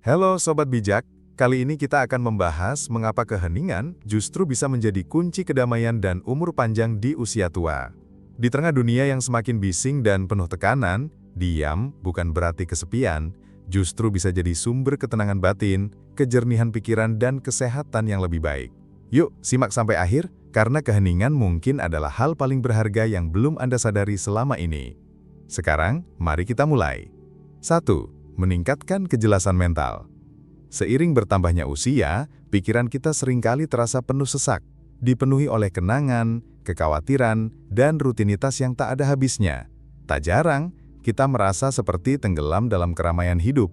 Halo Sobat Bijak, kali ini kita akan membahas mengapa keheningan justru bisa menjadi kunci kedamaian dan umur panjang di usia tua. Di tengah dunia yang semakin bising dan penuh tekanan, diam bukan berarti kesepian, justru bisa jadi sumber ketenangan batin, kejernihan pikiran, dan kesehatan yang lebih baik. Yuk, simak sampai akhir, karena keheningan mungkin adalah hal paling berharga yang belum Anda sadari selama ini. Sekarang, mari kita mulai. 1. Meningkatkan kejelasan mental. Seiring bertambahnya usia, pikiran kita seringkali terasa penuh sesak, dipenuhi oleh kenangan, kekhawatiran, dan rutinitas yang tak ada habisnya. Tak jarang, kita merasa seperti tenggelam dalam keramaian hidup,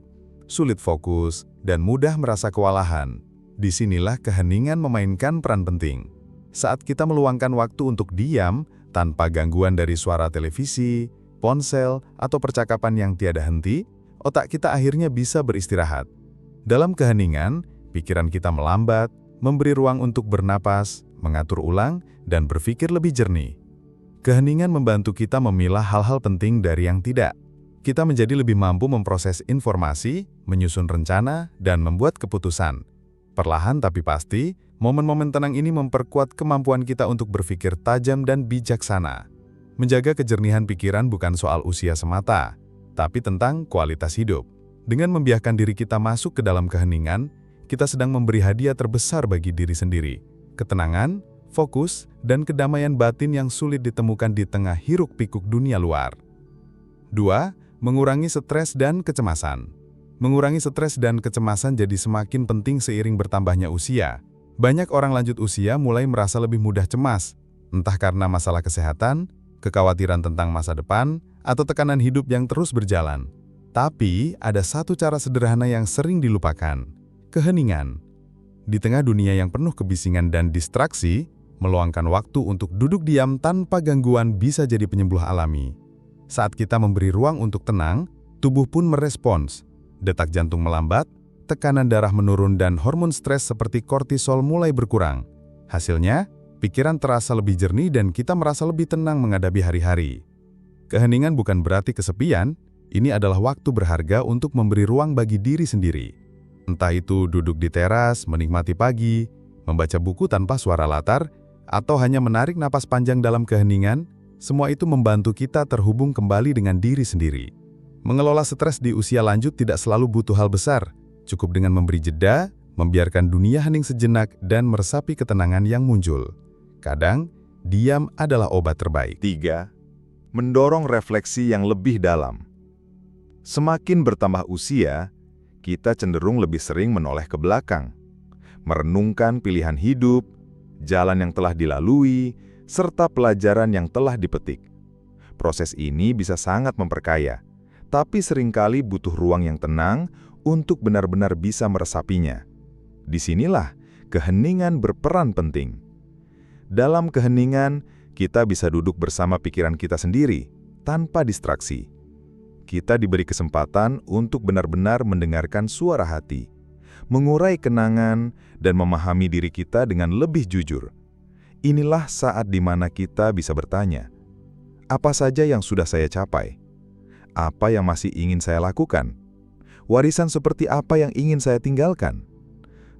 sulit fokus, dan mudah merasa kewalahan. Disinilah keheningan memainkan peran penting. Saat kita meluangkan waktu untuk diam, tanpa gangguan dari suara televisi, ponsel, atau percakapan yang tiada henti, otak kita akhirnya bisa beristirahat. Dalam keheningan, pikiran kita melambat, memberi ruang untuk bernapas, mengatur ulang, dan berpikir lebih jernih. Keheningan membantu kita memilah hal-hal penting dari yang tidak. Kita menjadi lebih mampu memproses informasi, menyusun rencana, dan membuat keputusan. Perlahan tapi pasti, momen-momen tenang ini memperkuat kemampuan kita untuk berpikir tajam dan bijaksana. Menjaga kejernihan pikiran bukan soal usia semata, tapi tentang kualitas hidup. Dengan membiarkan diri kita masuk ke dalam keheningan, kita sedang memberi hadiah terbesar bagi diri sendiri. Ketenangan, fokus, dan kedamaian batin yang sulit ditemukan di tengah hiruk-pikuk dunia luar. 2. Mengurangi stres dan kecemasan. Mengurangi stres dan kecemasan jadi semakin penting seiring bertambahnya usia. Banyak orang lanjut usia mulai merasa lebih mudah cemas, entah karena masalah kesehatan, kekhawatiran tentang masa depan, atau tekanan hidup yang terus berjalan. Tapi, ada satu cara sederhana yang sering dilupakan. Keheningan. Di tengah dunia yang penuh kebisingan dan distraksi, meluangkan waktu untuk duduk diam tanpa gangguan bisa jadi penyembuh alami. Saat kita memberi ruang untuk tenang, tubuh pun merespons. Detak jantung melambat, tekanan darah menurun dan hormon stres seperti kortisol mulai berkurang. Hasilnya, pikiran terasa lebih jernih dan kita merasa lebih tenang menghadapi hari-hari. Keheningan bukan berarti kesepian, ini adalah waktu berharga untuk memberi ruang bagi diri sendiri. Entah itu duduk di teras, menikmati pagi, membaca buku tanpa suara latar, atau hanya menarik napas panjang dalam keheningan, semua itu membantu kita terhubung kembali dengan diri sendiri. Mengelola stres di usia lanjut tidak selalu butuh hal besar, cukup dengan memberi jeda, membiarkan dunia hening sejenak, dan meresapi ketenangan yang muncul. Kadang, diam adalah obat terbaik. 3. Mendorong refleksi yang lebih dalam. Semakin bertambah usia, kita cenderung lebih sering menoleh ke belakang, merenungkan pilihan hidup, jalan yang telah dilalui, serta pelajaran yang telah dipetik. Proses ini bisa sangat memperkaya, tapi seringkali butuh ruang yang tenang untuk benar-benar bisa meresapinya. Disinilah keheningan berperan penting. Dalam keheningan, kita bisa duduk bersama pikiran kita sendiri, tanpa distraksi. Kita diberi kesempatan untuk benar-benar mendengarkan suara hati, mengurai kenangan, dan memahami diri kita dengan lebih jujur. Inilah saat di mana kita bisa bertanya, apa saja yang sudah saya capai? Apa yang masih ingin saya lakukan? Warisan seperti apa yang ingin saya tinggalkan?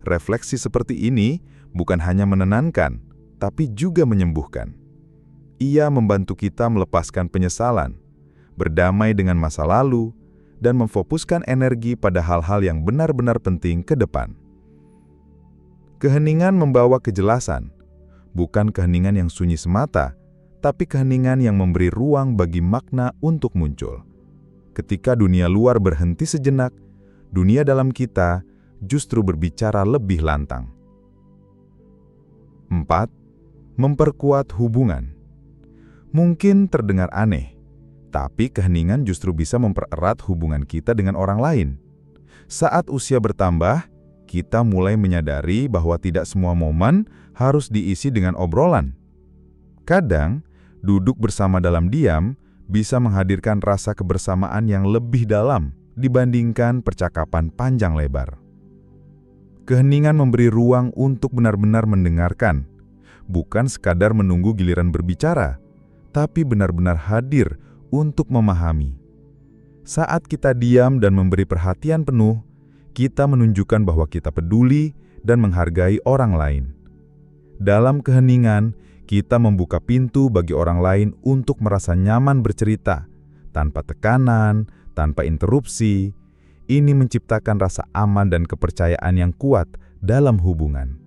Refleksi seperti ini bukan hanya menenangkan, tapi juga menyembuhkan. Ia membantu kita melepaskan penyesalan, berdamai dengan masa lalu, dan memfokuskan energi pada hal-hal yang benar-benar penting ke depan. Keheningan membawa kejelasan, bukan keheningan yang sunyi semata, tapi keheningan yang memberi ruang bagi makna untuk muncul. Ketika dunia luar berhenti sejenak, dunia dalam kita justru berbicara lebih lantang. 4. Memperkuat hubungan. Mungkin terdengar aneh, tapi keheningan justru bisa mempererat hubungan kita dengan orang lain. Saat usia bertambah, kita mulai menyadari bahwa tidak semua momen harus diisi dengan obrolan. Kadang, duduk bersama dalam diam bisa menghadirkan rasa kebersamaan yang lebih dalam dibandingkan percakapan panjang lebar. Keheningan memberi ruang untuk benar-benar mendengarkan, bukan sekadar menunggu giliran berbicara, tapi benar-benar hadir untuk memahami. Saat kita diam dan memberi perhatian penuh, kita menunjukkan bahwa kita peduli dan menghargai orang lain. Dalam keheningan, kita membuka pintu bagi orang lain untuk merasa nyaman bercerita, tanpa tekanan, tanpa interupsi. Ini menciptakan rasa aman dan kepercayaan yang kuat dalam hubungan.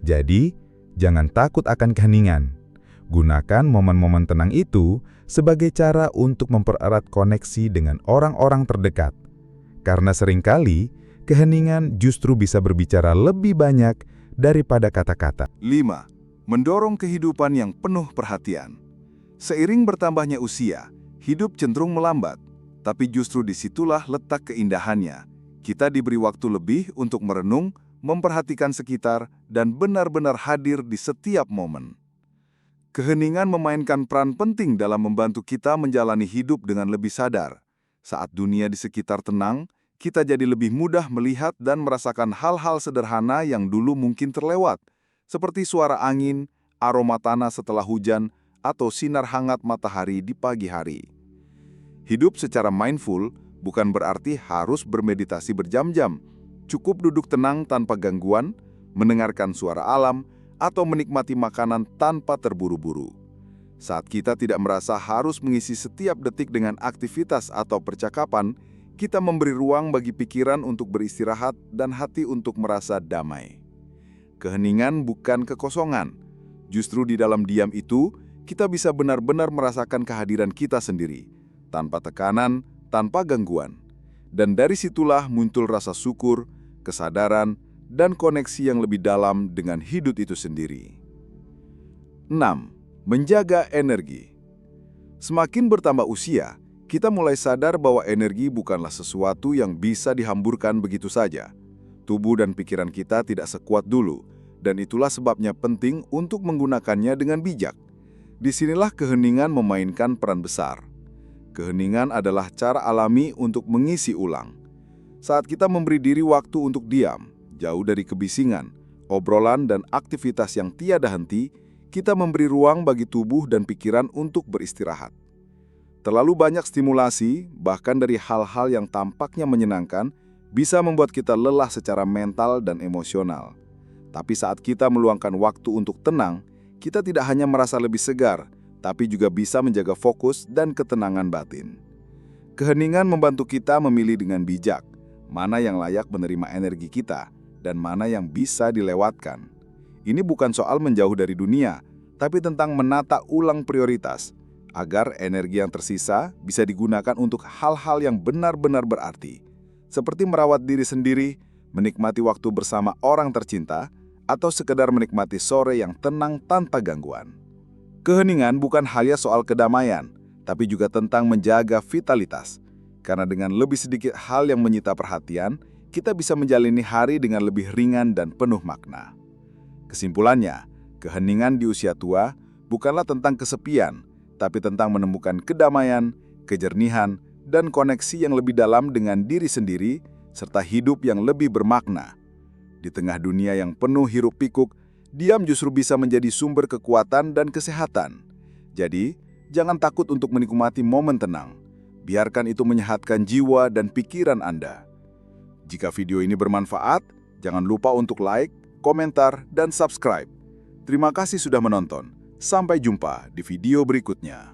Jadi, jangan takut akan keheningan. Gunakan momen-momen tenang itu sebagai cara untuk mempererat koneksi dengan orang-orang terdekat. Karena seringkali, keheningan justru bisa berbicara lebih banyak daripada kata-kata. 5. Mendorong kehidupan yang penuh perhatian. Seiring bertambahnya usia, hidup cenderung melambat, tapi justru disitulah letak keindahannya. Kita diberi waktu lebih untuk merenung, memperhatikan sekitar, dan benar-benar hadir di setiap momen. Keheningan memainkan peran penting dalam membantu kita menjalani hidup dengan lebih sadar. Saat dunia di sekitar tenang, kita jadi lebih mudah melihat dan merasakan hal-hal sederhana yang dulu mungkin terlewat, seperti suara angin, aroma tanah setelah hujan, atau sinar hangat matahari di pagi hari. Hidup secara mindful bukan berarti harus bermeditasi berjam-jam. Cukup duduk tenang tanpa gangguan, mendengarkan suara alam, atau menikmati makanan tanpa terburu-buru. Saat kita tidak merasa harus mengisi setiap detik dengan aktivitas atau percakapan, kita memberi ruang bagi pikiran untuk beristirahat dan hati untuk merasa damai. Keheningan bukan kekosongan. Justru di dalam diam itu, kita bisa benar-benar merasakan kehadiran kita sendiri, tanpa tekanan, tanpa gangguan. Dan dari situlah muncul rasa syukur, kesadaran, dan koneksi yang lebih dalam dengan hidup itu sendiri. 6. Menjaga energi. Semakin bertambah usia, kita mulai sadar bahwa energi bukanlah sesuatu yang bisa dihamburkan begitu saja. Tubuh dan pikiran kita tidak sekuat dulu, dan itulah sebabnya penting untuk menggunakannya dengan bijak. Disinilah keheningan memainkan peran besar. Keheningan adalah cara alami untuk mengisi ulang. Saat kita memberi diri waktu untuk diam, jauh dari kebisingan, obrolan, dan aktivitas yang tiada henti, kita memberi ruang bagi tubuh dan pikiran untuk beristirahat. Terlalu banyak stimulasi, bahkan dari hal-hal yang tampaknya menyenangkan, bisa membuat kita lelah secara mental dan emosional. Tapi saat kita meluangkan waktu untuk tenang, kita tidak hanya merasa lebih segar, tapi juga bisa menjaga fokus dan ketenangan batin. Keheningan membantu kita memilih dengan bijak, mana yang layak menerima energi kita, dan mana yang bisa dilewatkan. Ini bukan soal menjauh dari dunia, tapi tentang menata ulang prioritas, agar energi yang tersisa bisa digunakan untuk hal-hal yang benar-benar berarti, seperti merawat diri sendiri, menikmati waktu bersama orang tercinta, atau sekedar menikmati sore yang tenang tanpa gangguan. Keheningan bukan hanya soal kedamaian, tapi juga tentang menjaga vitalitas, karena dengan lebih sedikit hal yang menyita perhatian, kita bisa menjalani hari dengan lebih ringan dan penuh makna. Kesimpulannya, keheningan di usia tua bukanlah tentang kesepian, tapi tentang menemukan kedamaian, kejernihan, dan koneksi yang lebih dalam dengan diri sendiri, serta hidup yang lebih bermakna. Di tengah dunia yang penuh hiruk-pikuk, diam justru bisa menjadi sumber kekuatan dan kesehatan. Jadi, jangan takut untuk menikmati momen tenang. Biarkan itu menyehatkan jiwa dan pikiran Anda. Jika video ini bermanfaat, jangan lupa untuk like, komentar, dan subscribe. Terima kasih sudah menonton. Sampai jumpa di video berikutnya.